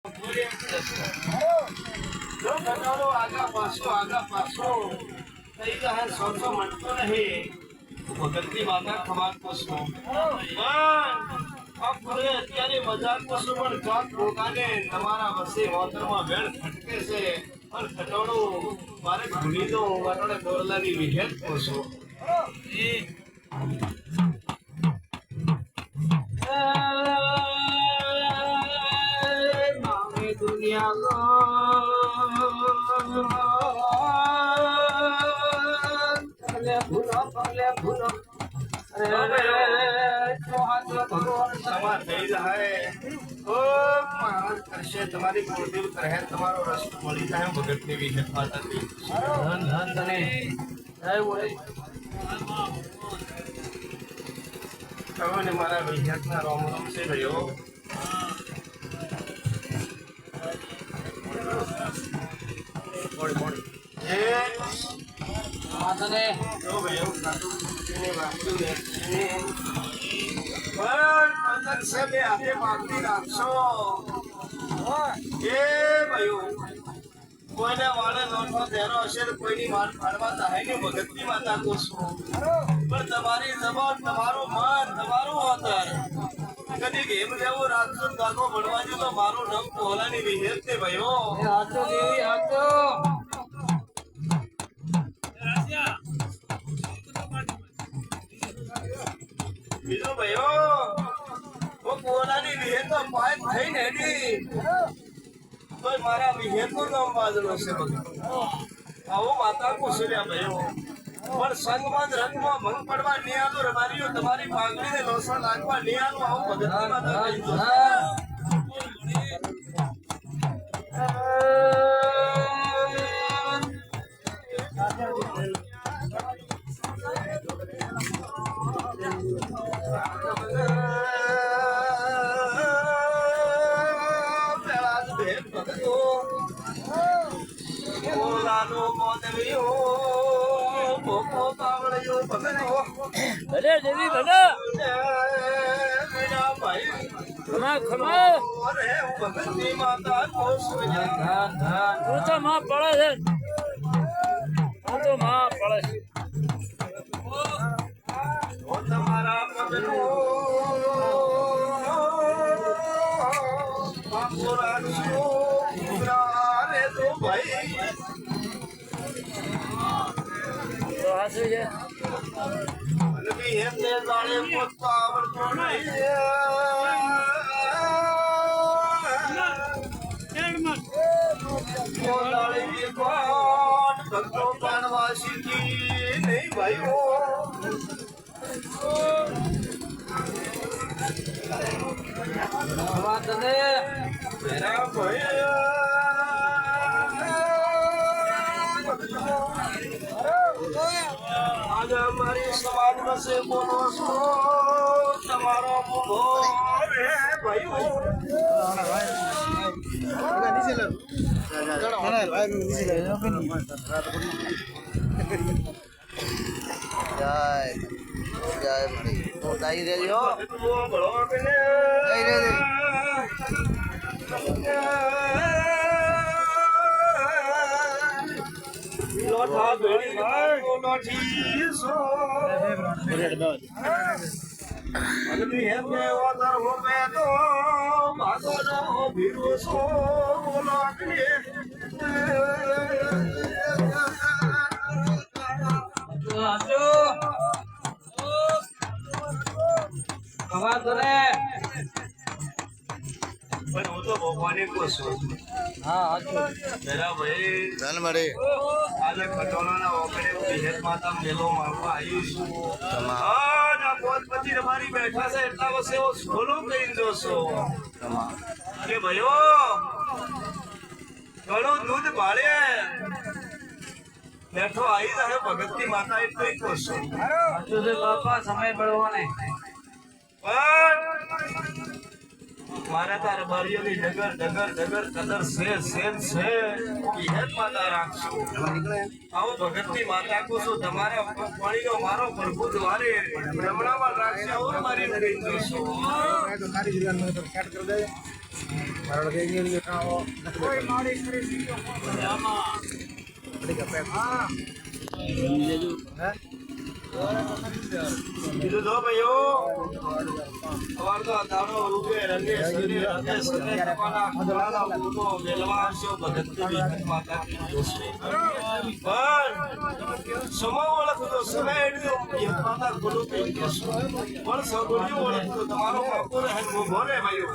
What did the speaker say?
જો ઘટાડો આગા પાછો થઈ જાય સોસો મળતો નહીં ભગતની માતા ખબર પશુ અત્યારે મજાક પશુ પણ ચોક પોતાને તમારા વસે વોતરમાં વેળ ખટકે છે પણ ઘટાડો મારે ભૂલી દો વાટોડે દોરલાની વિહેત પશુ દુનિયા ભૂલો તમારી કુળદેવ કહે તમારો રસ્તો મળી જાય ભગત ની વિશે મારા વિહત ના રોમ રોમ છે ભાઈઓ કોઈને વાળે લોટનો ધેરો હશે તો કોઈની માર ફાડવા થાય ને ભગતની માતા કોશું પણ તમારી જબાન તમારું મન તમારું અંતર કદી ગેમ લેવું રાતનો દાગો ભણવા જો તો મારું નમ કોલાની વિહેર છે ભાઈઓ હાચો દેવી હાચો બીજો ભાઈઓ હું કોલાની વિહેર તો પાય થઈ ને તો મારા વિહેર નું નામ બાજરો છે આવો માતા કોશલ્યા ભાઈઓ પણ સંગમાં રંગમાં ભંગ પડવા નહીં આલો રમારીઓ તમારી પાઘડી ને લોસા લાગવા નહીં આલો આવું ભગતની માતા કહી દો ભલે દેવી ભલે તો માં પડે છે તમારા એમને જાણે પોતા આવડતો નહીં ભક્તો પાણવા શીખી નહીં ભાઈઓ આજે અમારી સમાજ પાસે બોલો છો તમારો મુભો રે ભાઈઓ જય મળી પોતાઈ રહેજો લોઠા ભેળી લોઠી સો અગની હેમે ઓદર હોમે તો ભાગોનો ભીરો સો લોટને આજો કવા કરે પણ હું તો ભગવાને કોશું હા હાચું મેરા ભાઈ ધન મળે આજે ખટોલાના ઓગણે વિહેત માતા મેલો મારવા આવ્યું છું ના પોત પછી તમારી બેઠા છે એટલા વર્ષે એવો સોલો કહીને જોશો કે ભાઈઓ ઘણું દૂધ ભાળે બેઠો આવી જાય ભગતની માતા એટલું એક કોશો હાચું છે બાપા સમય પડવાને મારા તાર બારીઓની ડગર ડગર ડગર કદર છે સેન છે વિહેત માતા રાખશું આવો ભગતની માતા કોશો તમારા પાણીનો મારો પ્રભુ દ્વારે રમણામાં રાખશે આવો મારી નરી જોશો બીજું જો ભાઈઓ અમાર તો દાડો રૂપે રંગે સૂર્ય રંગે સૂર્ય તમારા ખોલાલા પૂરો મેલવા આવશો ભગતની વિહત માતા કી દોસ્તી પણ સમય ઓળખતો સમય એટલો વિહત માતા ખોલું થઈ ગયો પણ સગોડી ઓળખતો તમારો પાકો રહે ઉભો રે ભાઈઓ